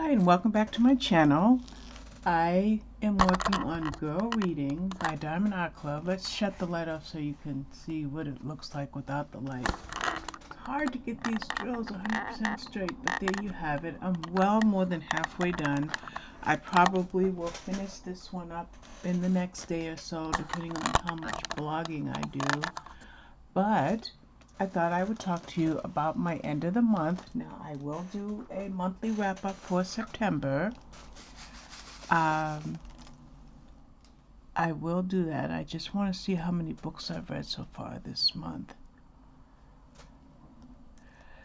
Hi, and welcome back to my channel. I am working on Girl Reading by Diamond Art Club. Let's shut the light off so you can see what it looks like without the light. It's hard to get these drills 100% straight, but there you have it. I'm well more than halfway done. I probably will finish this one up in the next day or so, depending on how much blogging I do. But I thought I would talk to you about my end of the month. Now, I will do a monthly wrap-up for September. I will do that. I just want to see how many books I've read so far this month.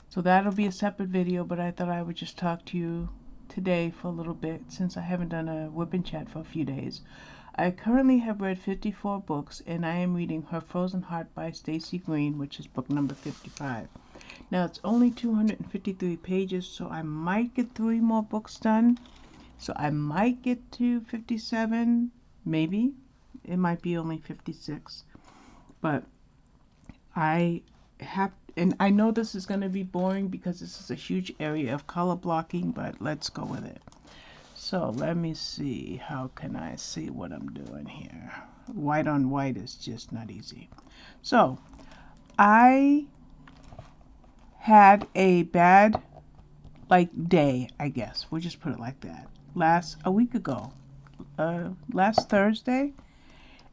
So that'll be a separate video, but I thought I would just talk to you today for a little bit since I haven't done a WIP and Chat for a few days. I currently have read 54 books, and I am reading Her Frozen Heart by Stacy Green, which is book number 55. Now, it's only 253 pages, so I might get 3 more books done. So I might get to 57, maybe. It might be only 56. But I have, and I know this is going to be boring because this is a huge area of color blocking, but let's go with it. So let me see, how can I see what I'm doing here? White on white is just not easy. So I had a bad day, I guess. We'll just put it like that. A week ago, last Thursday,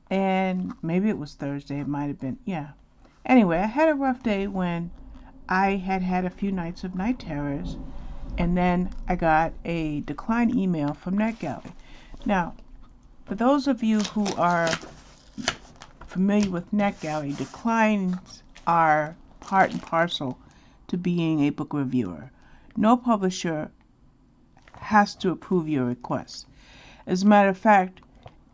and maybe it was Thursday, it might have been, yeah. Anyway, I had a rough day when I had a few nights of night terrors, and then I got a decline email from NetGalley. Now, for those of you who are familiar with NetGalley, declines are part and parcel to being a book reviewer. No publisher has to approve your request. As a matter of fact,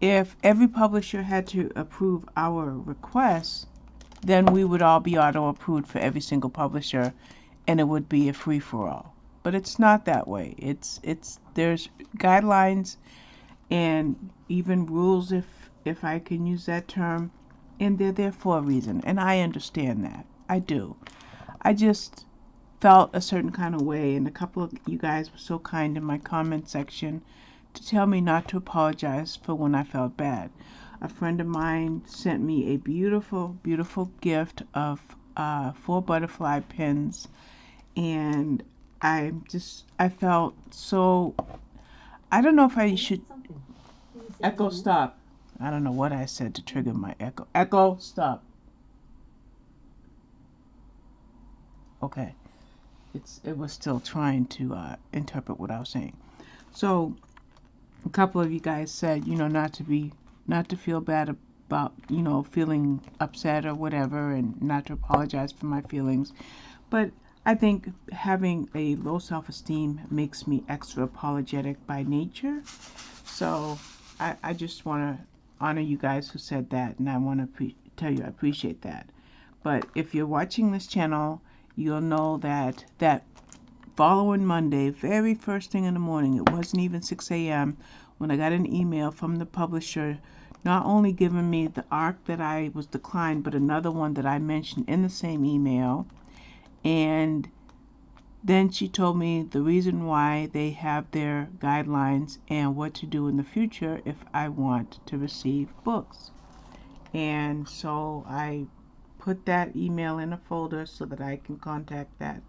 if every publisher had to approve our requests, then we would all be auto-approved for every single publisher, and it would be a free-for-all. But it's not that way. There's guidelines and even rules, if I can use that term, and they're there for a reason, and I understand that. I do. I just felt a certain kind of way, and a couple of you guys were so kind in my comment section to tell me not to apologize for when I felt bad. A friend of mine sent me a beautiful, beautiful gift of 4 butterfly pins, and I felt so, I don't know if I should, Echo, stop. I don't know what I said to trigger my echo. Echo, stop. Okay. It was still trying to interpret what I was saying. So a couple of you guys said, not to feel bad about, feeling upset or whatever, and not to apologize for my feelings. But I think having a low self-esteem makes me extra apologetic by nature. So I just want to honor you guys who said that, and I want to tell you I appreciate that. But if you're watching this channel, you'll know that following Monday, very first thing in the morning, it wasn't even 6 a.m., when I got an email from the publisher, not only giving me the ARC that I was declined, but another one that I mentioned in the same email. And then she told me the reason why they have their guidelines and what to do in the future if I want to receive books. And so I put that email in a folder so that I can contact that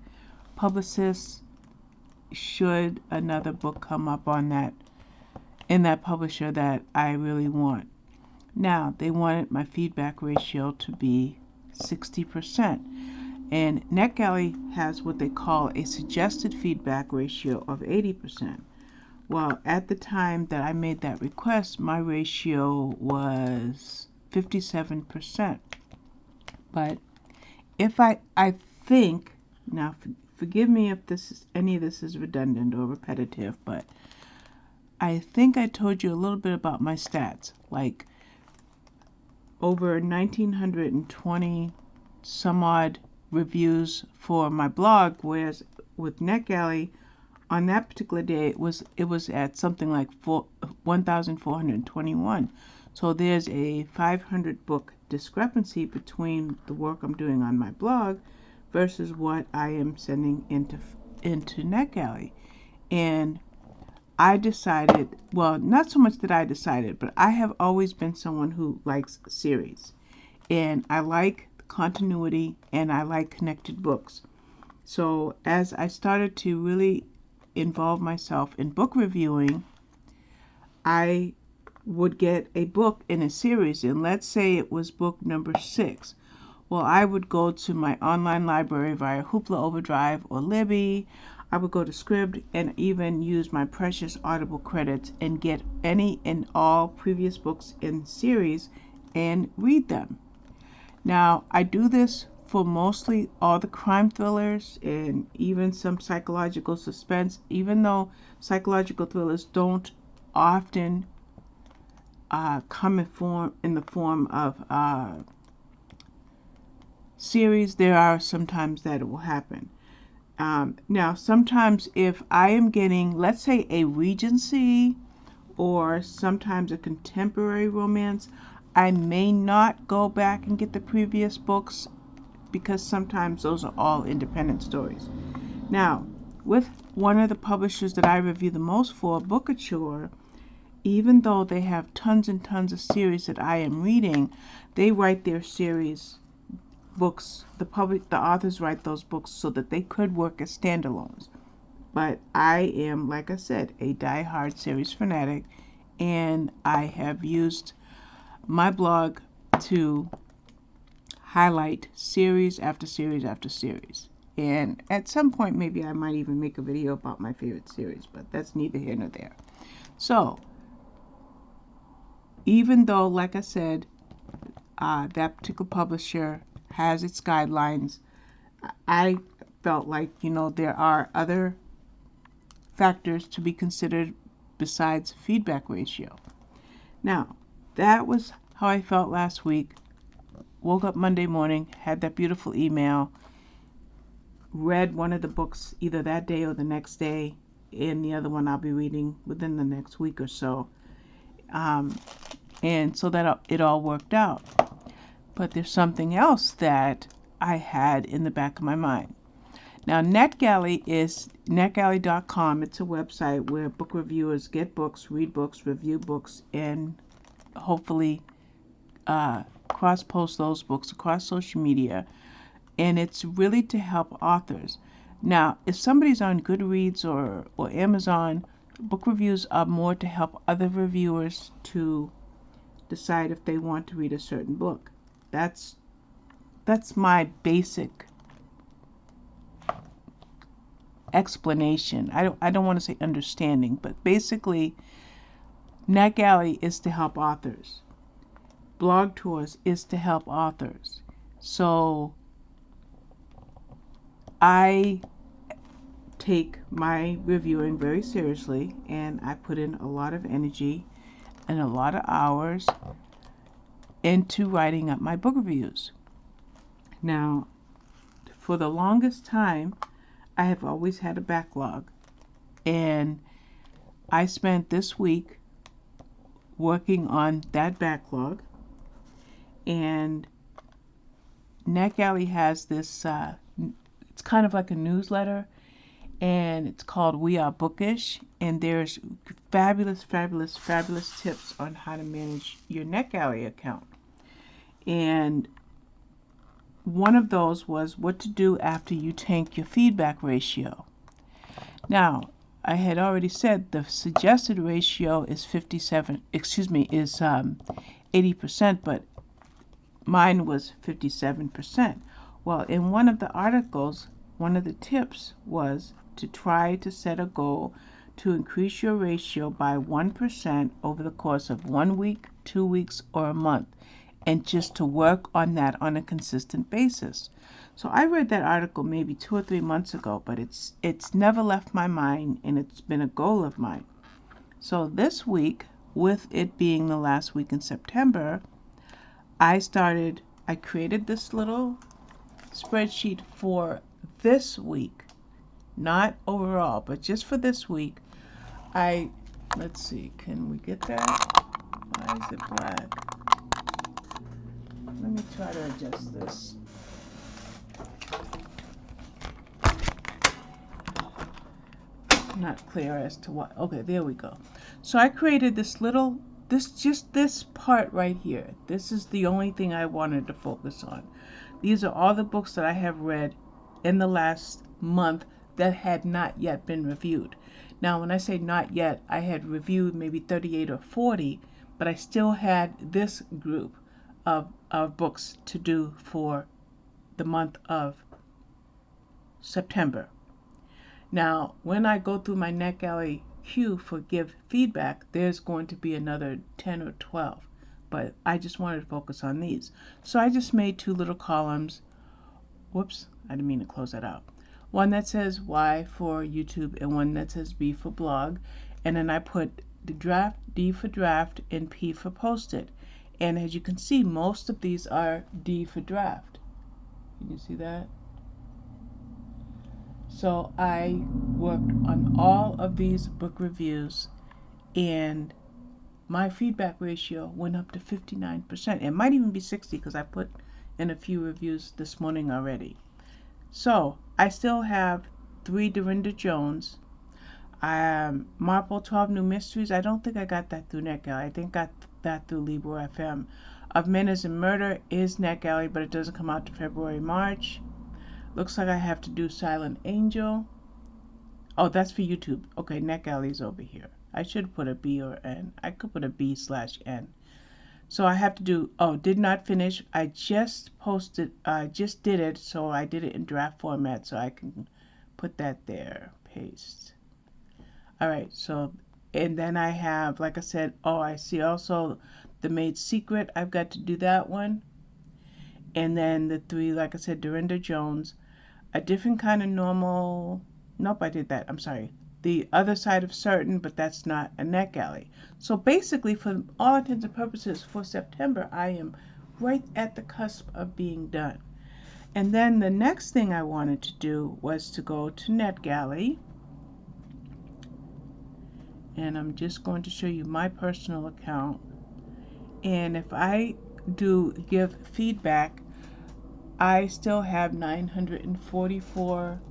publicist should another book come up on that, in that publisher that I really want. Now, they wanted my feedback ratio to be 60%. And NetGalley has what they call a suggested feedback ratio of 80%. Well, at the time that I made that request, my ratio was 57%. But if I think, now forgive me if any of this is redundant or repetitive, but I think I told you a little bit about my stats, like over 1,920 some odd reviews for my blog, whereas with NetGalley on that particular day it was at something like 1,421. So there's a 500 book discrepancy between the work I'm doing on my blog versus what I am sending into NetGalley. And I decided, well, not so much that I decided, but I have always been someone who likes series. And I like continuity and I like connected books. So as I started to really involve myself in book reviewing, I would get a book in a series, and let's say it was book number 6. Well, I would go to my online library via Hoopla Overdrive or Libby. I would go to Scribd and even use my precious Audible credits and get any and all previous books in the series and read them. Now, I do this for mostly all the crime thrillers and even some psychological suspense, even though psychological thrillers don't often come in the form of series. There are sometimes that it will happen. Now, sometimes if I am getting, let's say, a Regency or sometimes a contemporary romance, I may not go back and get the previous books because sometimes those are all independent stories. Now, with one of the publishers that I review the most for, Bookouture, even though they have tons and tons of series that I am reading, they write their series books, the authors write those books so that they could work as standalones. But I am, like I said, a die-hard series fanatic, and I have used my blog to highlight series after series after series. And at some point, maybe I might even make a video about my favorite series, but that's neither here nor there. So, even though, like I said, that particular publisher has its guidelines, I felt like, there are other factors to be considered besides feedback ratio. Now, that was how I felt last week. Woke up Monday morning, had that beautiful email, read one of the books either that day or the next day, and the other one I'll be reading within the next week or so. And so that it all worked out. But there's something else that I had in the back of my mind. Now, NetGalley is netgalley.com. It's a website where book reviewers get books, read books, review books, and hopefully cross-post those books across social media. And it's really to help authors. Now, if somebody's on Goodreads or Amazon, book reviews are more to help other reviewers to decide if they want to read a certain book. That's my basic explanation. I don't want to say understanding, but basically, NetGalley is to help authors. Blog Tours is to help authors. So I take my reviewing very seriously, and I put in a lot of energy and a lot of hours into writing up my book reviews. Now, for the longest time, I have always had a backlog, and I spent this week working on that backlog. And NetGalley has this, it's kind of like a newsletter, and it's called We Are Bookish, and there's fabulous tips on how to manage your NetGalley account. And one of those was what to do after you tank your feedback ratio. Now, I had already said the suggested ratio is 80%, but mine was 57%. Well, in one of the articles, one of the tips was to try to set a goal to increase your ratio by 1% over the course of 1 week, 2 weeks, or a month, and just to work on that on a consistent basis. So I read that article maybe 2 or 3 months ago, but it's never left my mind, and it's been a goal of mine. So this week, with it being the last week in September, I created this little spreadsheet for this week, not overall, but just for this week. Let's see, can we get that? Why is it black? Let me try to adjust this. not clear as to what. Okay, there we go. So I created this little, just this part right here. This is the only thing I wanted to focus on. These are all the books that I have read in the last month that had not yet been reviewed. Now, when I say not yet, I had reviewed maybe 38 or 40, but I still had this group of books to do for the month of September. Now, when I go through my NetGalley queue for give feedback, there's going to be another 10 or 12, but I just wanted to focus on these. So I just made two little columns. Whoops, I didn't mean to close that out. One that says Y for YouTube and one that says B for blog. And then I put the draft, D for draft, and P for posted. And as you can see, most of these are D for draft. Can you see that? So I worked on all of these book reviews, and my feedback ratio went up to 59%. It might even be 60 because I put in a few reviews this morning already. So I still have 3 Dorinda Jones, Marple 12 New Mysteries. I don't think I got that through NetGalley. I think I got that through Libro FM. Of Menace and Murder is NetGalley, but it doesn't come out to February, March. Looks like I have to do Silent Angel. Oh, that's for YouTube. Okay, NetGalley's over here. I should put a B or N. I could put a B/N. So I have to do, oh, did not finish. I just did it, so I did it in draft format, so I can put that there. Paste. All right, so, and then I have, like I said, oh, I see also The Maid's Secret. I've got to do that one. And then the 3, like I said, Dorinda Jones. A Different Kind of Normal. Nope, I did that. I'm sorry. The Other Side of Certain, but that's not a NetGalley. So basically, for all intents and purposes, for September, I am right at the cusp of being done. And then the next thing I wanted to do was to go to NetGalley. And I'm just going to show you my personal account. And if I do give feedback, I still have 944,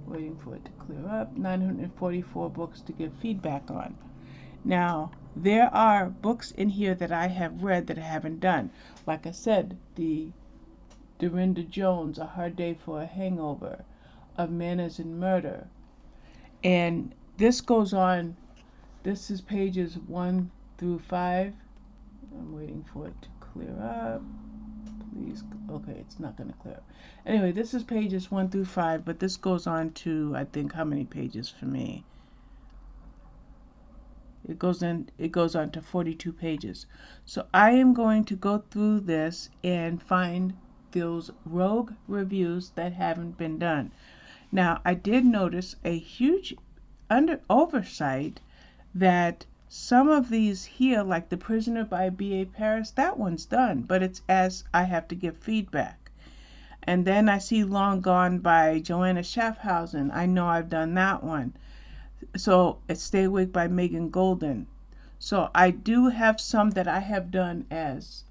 waiting for it to clear up, 944 books to give feedback on. Now, there are books in here that I have read that I haven't done. Like I said, the Dorinda Jones, A Hard Day for a Hangover, Of Manners and Murder. And this goes on, this is pages 1 through 5. I'm waiting for it to clear up. Please, okay, it's not going to clear up. Anyway, this is pages 1 through 5, but this goes on to, I think, how many pages for me? It goes on to 42 pages. So I am going to go through this and find those rogue reviews that haven't been done. Now, I did notice a huge oversight that some of these here, like The Prisoner by B.A. Paris, that one's done, but it's as I have to give feedback. And then I see Long Gone by Joanna Schaffhausen. I know I've done that one. So it's Stay Awake by Megan Golden. So I do have some that I have done as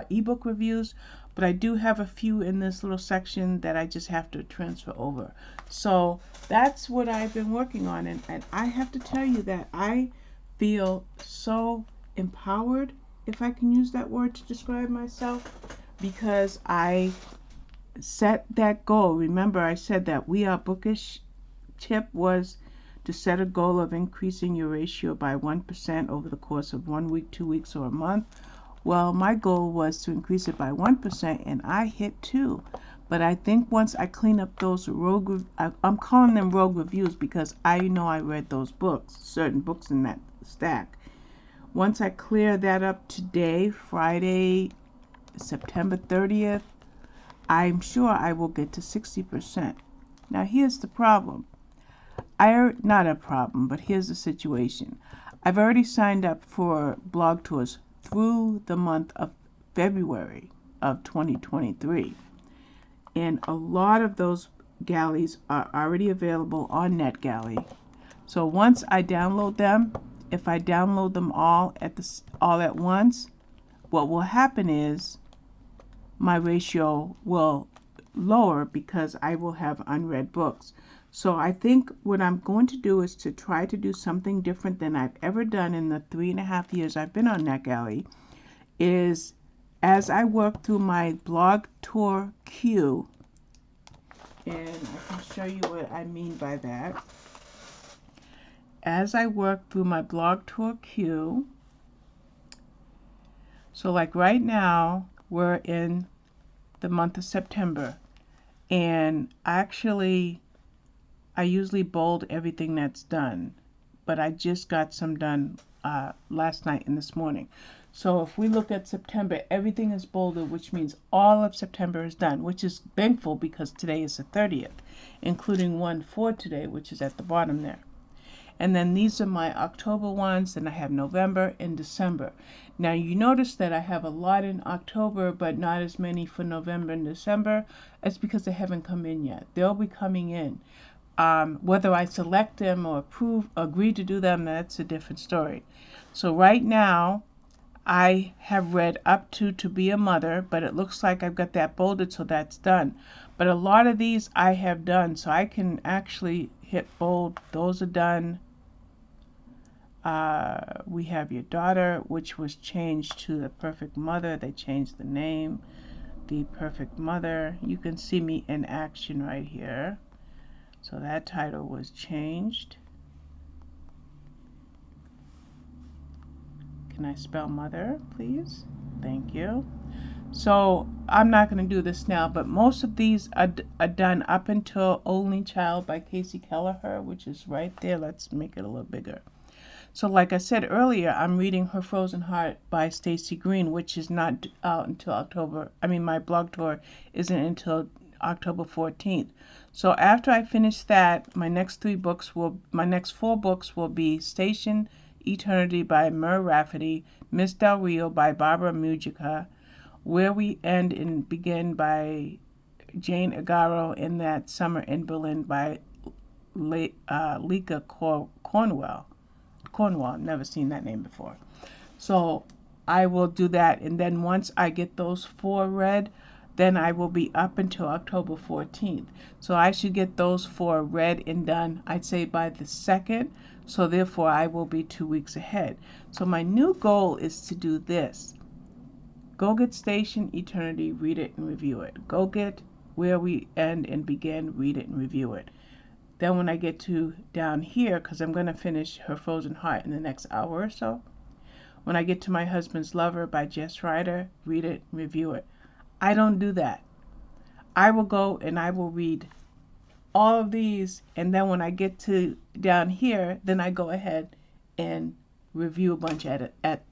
ebook reviews, but I do have a few in this little section that I just have to transfer over. So that's what I've been working on, and I have to tell you that I feel so empowered, if I can use that word to describe myself, because I set that goal. Remember, I said that We Are Bookish tip was to set a goal of increasing your ratio by 1% over the course of 1 week, 2 weeks, or a month. Well, my goal was to increase it by 1%, and I hit 2. But I think once I clean up those rogue, I'm calling them rogue reviews because I know I read those books, certain books in that stack. Once I clear that up today, Friday, September 30th, I'm sure I will get to 60%. Now, here's the problem. Not a problem, but here's the situation. I've already signed up for blog tours through the month of February of 2023. And a lot of those galleys are already available on NetGalley. So once I download them, if I download them all at once, what will happen is my ratio will lower because I will have unread books. So I think what I'm going to do is to try to do something different than I've ever done in the 3.5 years I've been on NetGalley, is as I work through my blog tour queue, and I can show you what I mean by that. As I work through my blog tour queue, so like right now, we're in the month of September, and actually, I usually bold everything that's done, but I just got some done last night and this morning. So if we look at September, everything is bolded, which means all of September is done, which is thankful because today is the 30th, including one for today, which is at the bottom there. And then these are my October ones, and I have November and December. Now you notice that I have a lot in October, but not as many for November and December. It's because they haven't come in yet. They'll be coming in. Whether I select them or agree to do them, that's a different story. So right now, I have read up to Be a Mother, but it looks like I've got that bolded, so that's done. But a lot of these I have done, so I can actually hit bold. Those are done. We have Your Daughter, which was changed to The Perfect Mother. They changed the name, The Perfect Mother. You can see me in action right here. So that title was changed. Can I spell mother, please? Thank you. So I'm not going to do this now, but most of these are done up until Only Child by Casey Kelleher, which is right there. Let's make it a little bigger. So like I said earlier, I'm reading Her Frozen Heart by Stacy Green, which is not out until October. I mean, my blog tour isn't until October 14th. So after I finish that, my next four books will be Station Eternity by Mur Rafferty, Miss Del Rio by Barbara Mujica, Where We End and Begin by Jane Agaro, and That Summer in Berlin by Lika Cornwell. Never seen that name before. So I will do that, and then once I get those four read, then I will be up until October 14th. So I should get those four read and done, I'd say by the 2nd, so therefore I will be 2 weeks ahead. So my new goal is to do this. Go get Station Eternity, read it and review it. Go get Where We End and Begin, read it and review it. Then when I get to down here, because I'm going to finish Her Frozen Heart in the next hour or so, when I get to My Husband's Lover by Jess Ryder, read it and review it. I don't do that. I will go and I will read all of these, and then when I get to down here, then I go ahead and review a bunch at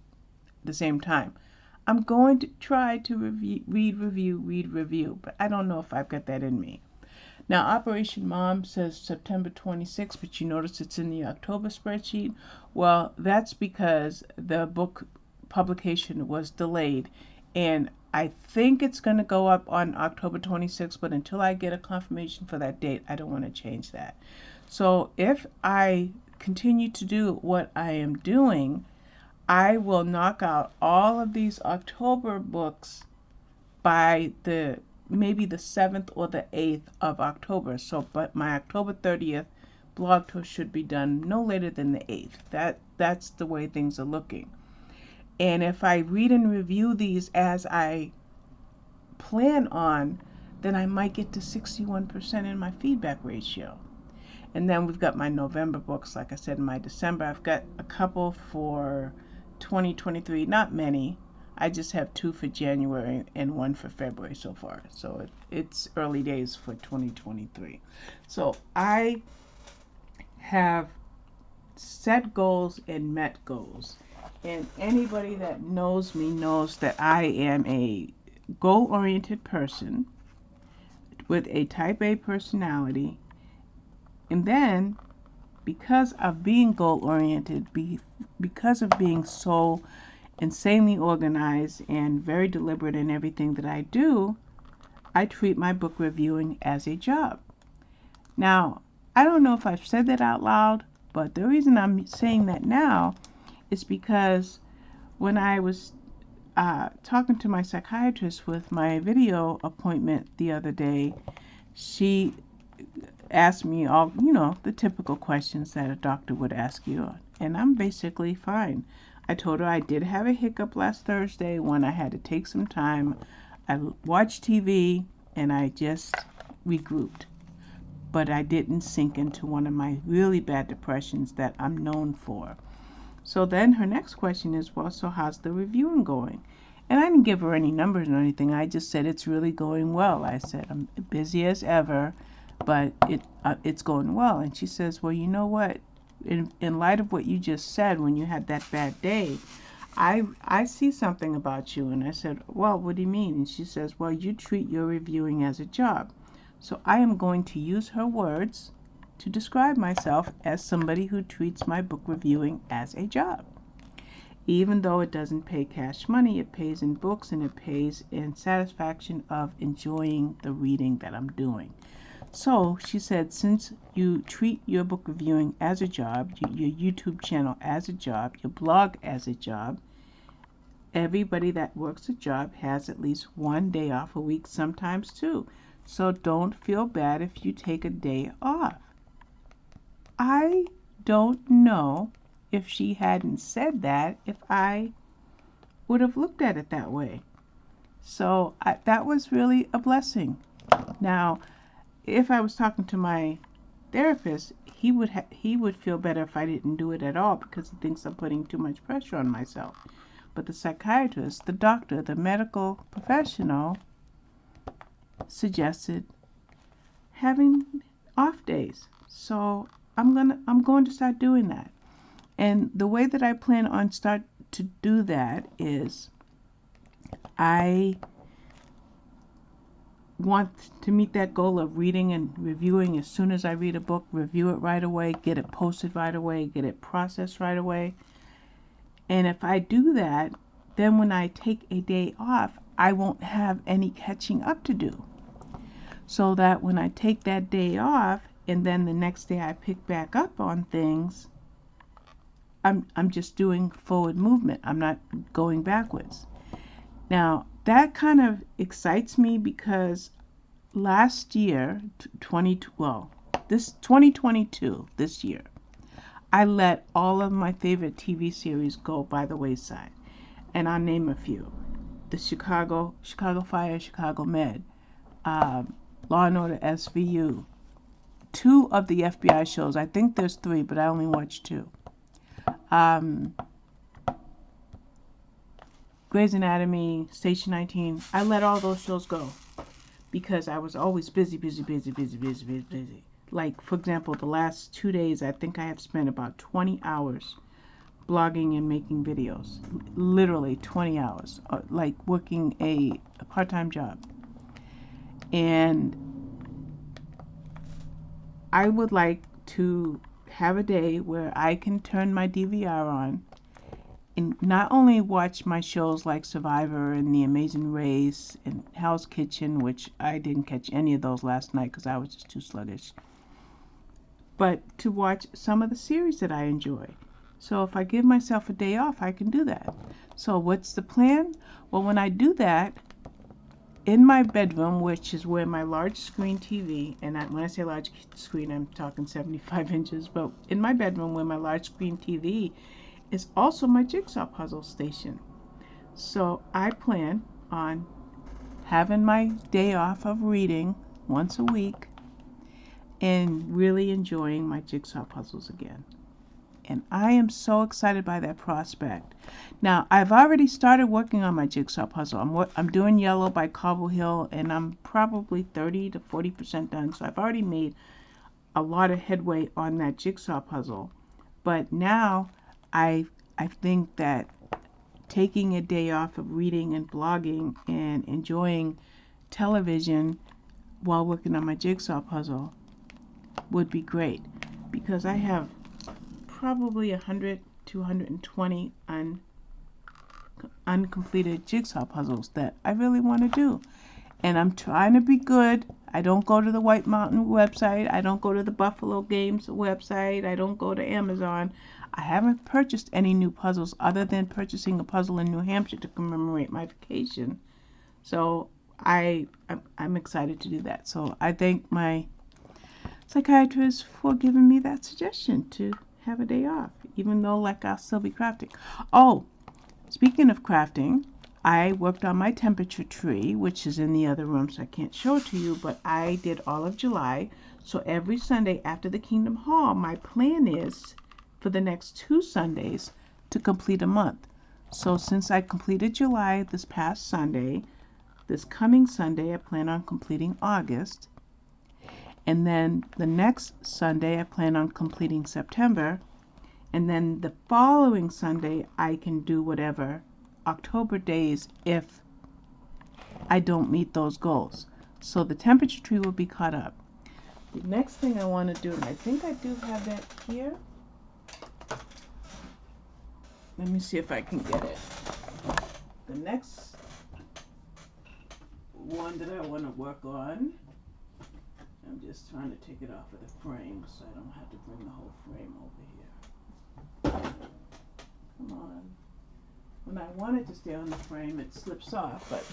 the same time. I'm going to try to read, review, but I don't know if I've got that in me. Now, Operation Mom says September 26th, but you notice it's in the October spreadsheet. Well, that's because the book publication was delayed, and I think it's going to go up on October 26th, but until I get a confirmation for that date, I don't want to change that. So if I continue to do what I am doing, I will knock out all of these October books by maybe the 7th or the 8th of October. So, but my October 30th blog tour should be done no later than the 8th. That's the way things are looking. And if I read and review these as I plan on, then I might get to 61% in my feedback ratio. And then we've got my November books, like I said, in my December. I've got a couple for 2023, not many. I just have 2 for January and 1 for February so far. So it's early days for 2023. So I have set goals and met goals. And anybody that knows me knows that I am a goal-oriented person with a type A personality. And then, because of being goal-oriented, because of being so insanely organized and very deliberate in everything that I do, I treat my book reviewing as a job. Now, I don't know if I've said that out loud, but the reason I'm saying that now is because when I was talking to my psychiatrist with my video appointment the other day, she asked me all, the typical questions that a doctor would ask you. And I'm basically fine. I told her I did have a hiccup last Thursday when I had to take some time. I watched TV and I just regrouped. But I didn't sink into one of my really bad depressions that I'm known for. So then her next question is, well, so how's the reviewing going? And I didn't give her any numbers or anything. I just said it's really going well. I said I'm busy as ever, but it's going well. And she says, well, you know what? In light of what you just said when you had that bad day, I see something about you. And I said, well, what do you mean? And she says, well, you treat your reviewing as a job. So I am going to use her words to describe myself as somebody who treats my book reviewing as a job. Even though it doesn't pay cash money, it pays in books and it pays in satisfaction of enjoying the reading that I'm doing. So she said, since you treat your book reviewing as a job, your YouTube channel as a job, your blog as a job, everybody that works a job has at least one day off a week, sometimes two. So don't feel bad if you take a day off. I don't know if she hadn't said that, if I would have looked at it that way. So that was really a blessing. Now, if I was talking to my therapist, he would feel better if I didn't do it at all because he thinks I'm putting too much pressure on myself. But the psychiatrist, the doctor, the medical professional suggested having off days. So I'm going to start doing that. And the way that I plan on start to do that is I want to meet that goal of reading and reviewing as soon as I read a book, review it right away, get it posted right away, get it processed right away. And if I do that, then when I take a day off, I won't have any catching up to do. So that when I take that day off and then the next day I pick back up on things, I'm just doing forward movement. I'm not going backwards. Now, that kind of excites me because last year, 2022, this year, I let all of my favorite TV series go by the wayside. And I'll name a few. The Chicago Fire, Chicago Med, Law and Order SVU, 2 of the FBI shows. I think there's 3, but I only watched 2. Grey's Anatomy, Station 19. I let all those shows go because I was always busy. Like, for example, the last 2 days, I think I have spent about 20 hours blogging and making videos. Literally 20 hours, like working a part-time job. And I would like to have a day where I can turn my DVR on and not only watch my shows like Survivor and The Amazing Race and Hell's Kitchen, which I didn't catch any of those last night because I was just too sluggish, but to watch some of the series that I enjoy. So if I give myself a day off, I can do that. So what's the plan? Well, when I do that, in my bedroom, which is where my large screen TV, and when I say large screen, I'm talking 75 inches, but in my bedroom where my large screen TV is also my jigsaw puzzle station. So I plan on having my day off of reading once a week and really enjoying my jigsaw puzzles again. And I am so excited by that prospect. Now, I've already started working on my jigsaw puzzle. I'm doing Yellow by Cobble Hill, and I'm probably 30 to 40% done. So I've already made a lot of headway on that jigsaw puzzle. But now I think that taking a day off of reading and blogging and enjoying television while working on my jigsaw puzzle would be great, because I have probably 100 to 120 uncompleted jigsaw puzzles that I really want to do. And I'm trying to be good. I don't go to the White Mountain website. I don't go to the Buffalo Games website. I don't go to Amazon. I haven't purchased any new puzzles other than purchasing a puzzle in New Hampshire to commemorate my vacation. So I'm excited to do that. So I thank my psychiatrist for giving me that suggestion to have a day off, even though like I'll still be crafting. Oh, speaking of crafting, I worked on my temperature tree, which is in the other room, so I can't show it to you, but I did all of July. So every Sunday after the Kingdom Hall, my plan is for the next 2 Sundays to complete a month. So since I completed July this past Sunday, this coming Sunday I plan on completing August. And then the next Sunday I plan on completing September. And then the following Sunday I can do whatever October days if I don't meet those goals. So the temperature tree will be caught up. The next thing I want to do, and I think I do have that here. Let me see if I can get it. The next one that I want to work on, I'm just trying to take it off of the frame so I don't have to bring the whole frame over here. Come on. When I want it to stay on the frame, it slips off. But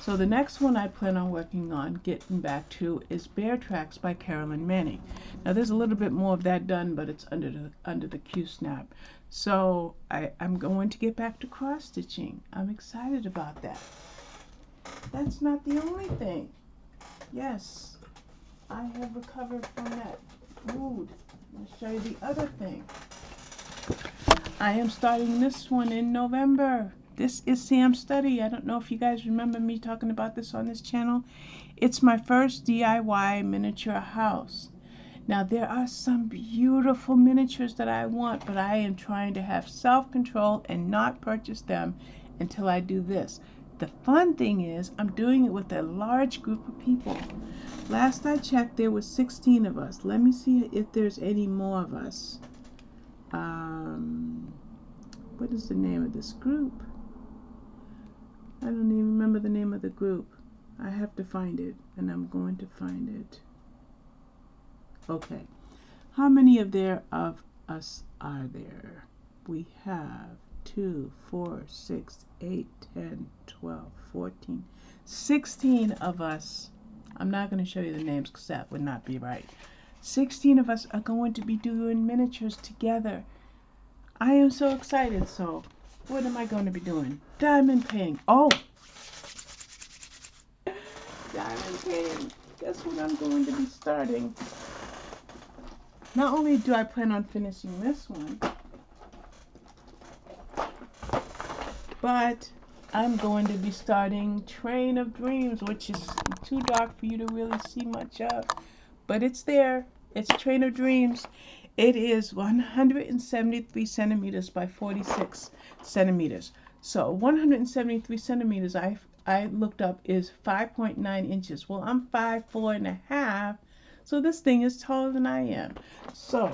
so the next one I plan on working on, getting back to, is Bear Tracks by Carolyn Manning. Now there's a little bit more of that done, but it's under the Q-snap. So I'm going to get back to cross stitching. I'm excited about that. That's not the only thing. Yes, I have recovered from that mood. I'll show you the other thing. I am starting this one in November. This is Sam's Study. I don't know if you guys remember me talking about this on this channel. It's my first DIY miniature house. Now there are some beautiful miniatures that I want, but I am trying to have self-control and not purchase them until I do this. The fun thing is I'm doing it with a large group of people. Last I checked there was 16 of us. Let me see if there's any more of us. What is the name of this group? I don't even remember the name of the group. I have to find it, and I'm going to find it. Okay. How many of us are there? We have 2, 4, 6, 8, 10, 12, 14, 16 of us. I'm not going to show you the names because that would not be right. 16 of us are going to be doing miniatures together. I am so excited. So what am I going to be doing? Diamond painting. Oh, diamond painting. Guess what I'm going to be starting? Not only do I plan on finishing this one, but I'm going to be starting Train of Dreams, which is too dark for you to really see much of. But it's there. It's Train of Dreams. It is 173 centimeters by 46 centimeters. So 173 centimeters, I looked up, is 5.9 inches. Well, I'm 5'4½", so this thing is taller than I am. So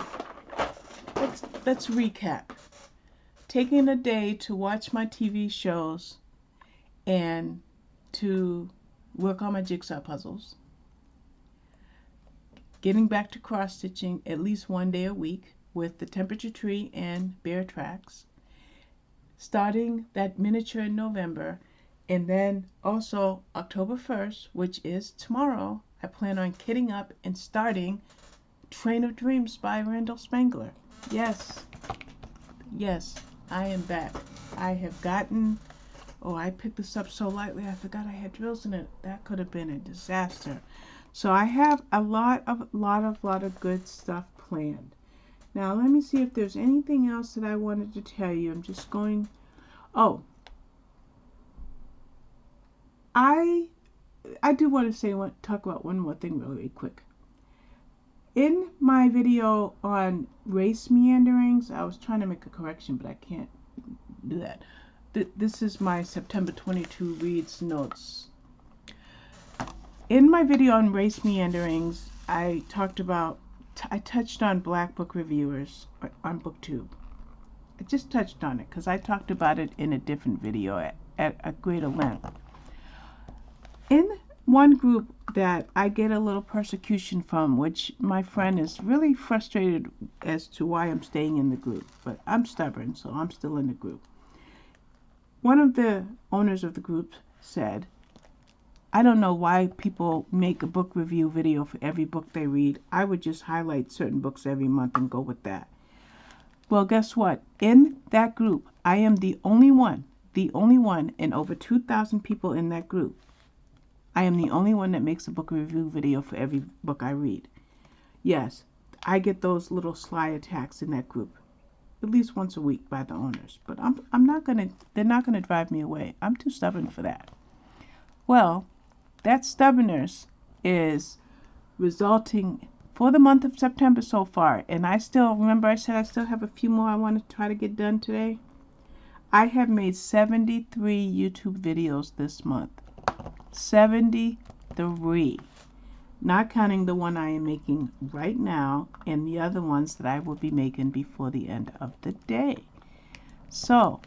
let's recap. Taking a day to watch my TV shows and to work on my jigsaw puzzles. Getting back to cross stitching at least 1 day a week with the temperature tree and Bear Tracks. Starting that miniature in November, and then also October 1st, which is tomorrow, I plan on kitting up and starting Train of Dreams by Randall Spangler. Yes, I am back. I have gotten, I picked this up so lightly, I forgot I had drills in it. That could have been a disaster. So I have a lot of good stuff planned. Now let me see if there's anything else that I wanted to tell you. I'm just going, I do want to talk about one more thing really quick. In my video on race meanderings, I was trying to make a correction, but I can't do that. This is my September 22 reads notes. In my video on race meanderings, I touched on Black Book Reviewers on BookTube. I just touched on it because I talked about it in a different video at a greater length. In one group that I get a little persecution from, which my friend is really frustrated as to why I'm staying in the group, but I'm stubborn, so I'm still in the group. One of the owners of the group said, I don't know why people make a book review video for every book they read. I would just highlight certain books every month and go with that. Well, guess what? In that group, I am the only one, and over 2,000 people in that group. I am the only one that makes a book review video for every book I read. Yes, I get those little sly attacks in that group at least once a week by the owners, but they're not gonna drive me away. I'm too stubborn for that. Well, that stubbornness is resulting for the month of September so far, and I still have a few more I want to try to get done today. I have made 73 YouTube videos this month. 73. Not counting the one I am making right now and the other ones that I will be making before the end of the day. So,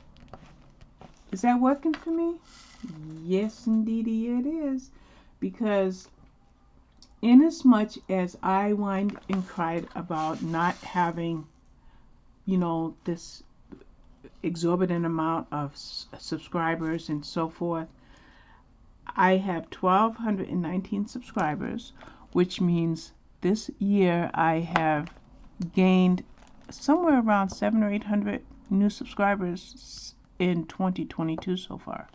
is that working for me? Yes, indeedy it is. Because inasmuch as I whined and cried about not having, this exorbitant amount of subscribers and so forth, I have 1,219 subscribers, which means this year I have gained somewhere around 700 or 800 new subscribers in 2022 so far.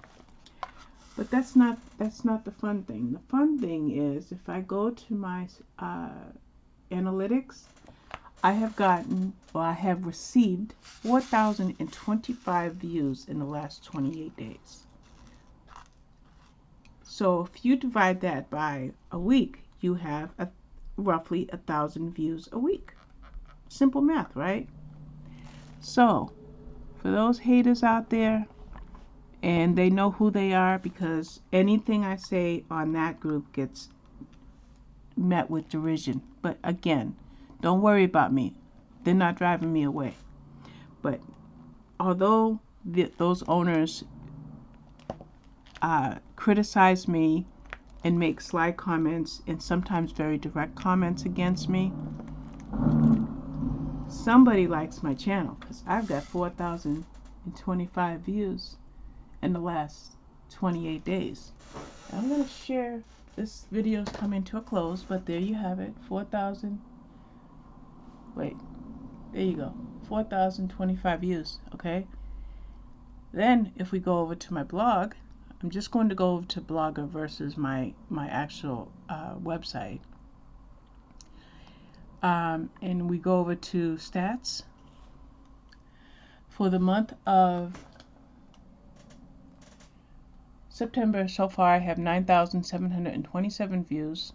But that's not the fun thing. The fun thing is if I go to my analytics, I have received 4,025 views in the last 28 days. So if you divide that by a week, you have roughly 1,000 views a week. Simple math, right? So for those haters out there, and they know who they are because anything I say on that group gets met with derision. But again, don't worry about me. They're not driving me away. But although those owners criticize me and make sly comments and sometimes very direct comments against me, somebody likes my channel because I've got 4,025 views in the last 28 days. I'm going to share this video's coming to a close, but there you have it. 4,025 views. Okay, then if we go over to my blog, I'm just going to go over to Blogger versus my actual website, and we go over to stats. For the month of September so far, I have 9,727 views,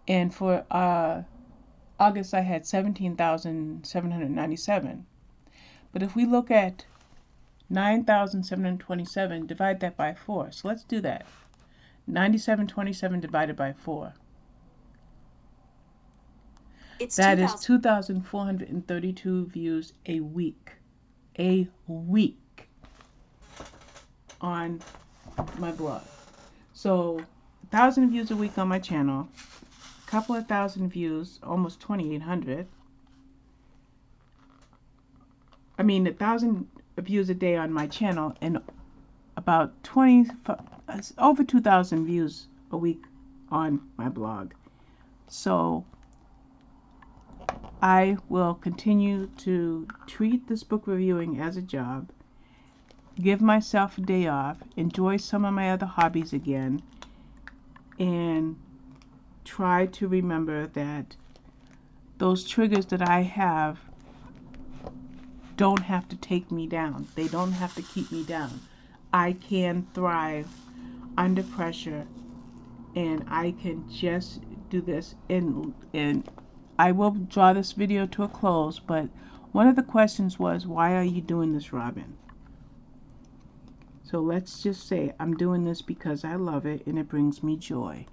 and for August I had 17,797. But if we look at 9,727, divide that by 4. So let's do that. 9,727 divided by 4. That is 2,432 views a week. A week on my blog. So 1,000 views a week on my channel, a couple of thousand views, almost 2,800. I mean 1,000 views a day on my channel and about over 2,000 views a week on my blog. So I will continue to treat this book reviewing as a job, give myself a day off, enjoy some of my other hobbies again, and try to remember that those triggers that I have don't have to take me down. They don't have to keep me down. I can thrive under pressure, and I can just do this. And I will draw this video to a close, but one of the questions was, why are you doing this, Robin? So let's just say I'm doing this because I love it and it brings me joy.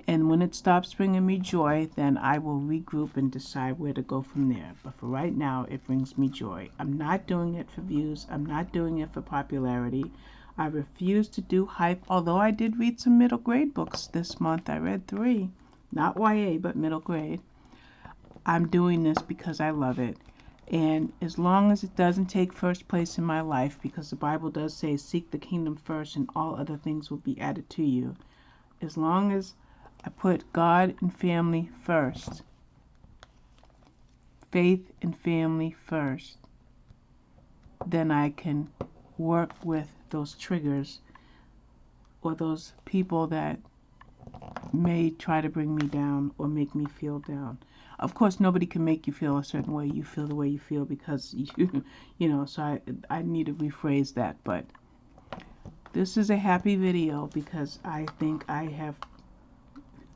And when it stops bringing me joy, then I will regroup and decide where to go from there. But for right now, it brings me joy. I'm not doing it for views. I'm not doing it for popularity. I refuse to do hype, although I did read some middle grade books this month. I read 3. Not YA, but middle grade. I'm doing this because I love it. And as long as it doesn't take first place in my life, because the Bible does say, seek the kingdom first and all other things will be added to you, as long as I put God and family first, faith and family first, then I can work with those triggers or those people that may try to bring me down or make me feel down. Of course, nobody can make you feel a certain way. You feel the way you feel because so I need to rephrase that. But this is a happy video because I think I have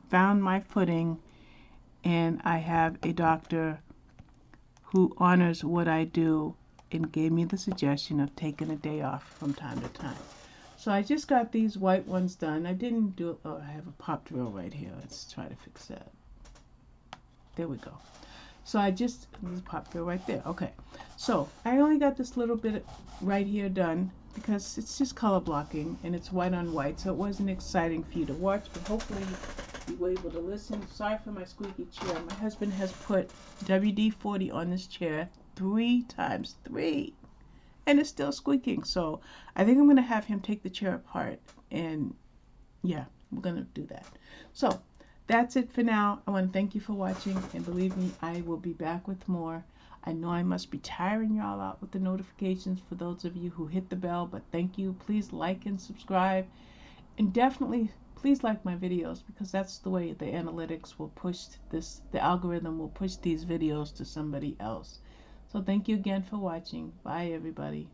found my footing, and I have a doctor who honors what I do and gave me the suggestion of taking a day off from time to time. So I just got these white ones done. I didn't do, oh, I have a pop drill right here. Let's try to fix that. There we go. So there's a pop drill right there. Okay. So I only got this little bit right here done because it's just color blocking and it's white on white. So it wasn't exciting for you to watch, but hopefully you were able to listen. Sorry for my squeaky chair. My husband has put WD-40 on this chair 3 times. 3. And it's still squeaking. So I think I'm going to have him take the chair apart. And yeah, we're going to do that. So that's it for now. I want to thank you for watching. And believe me, I will be back with more. I know I must be tiring y'all out with the notifications for those of you who hit the bell. But thank you. Please like and subscribe. And definitely, please like my videos because that's the way the analytics will push this. The algorithm will push these videos to somebody else. So thank you again for watching. Bye, everybody.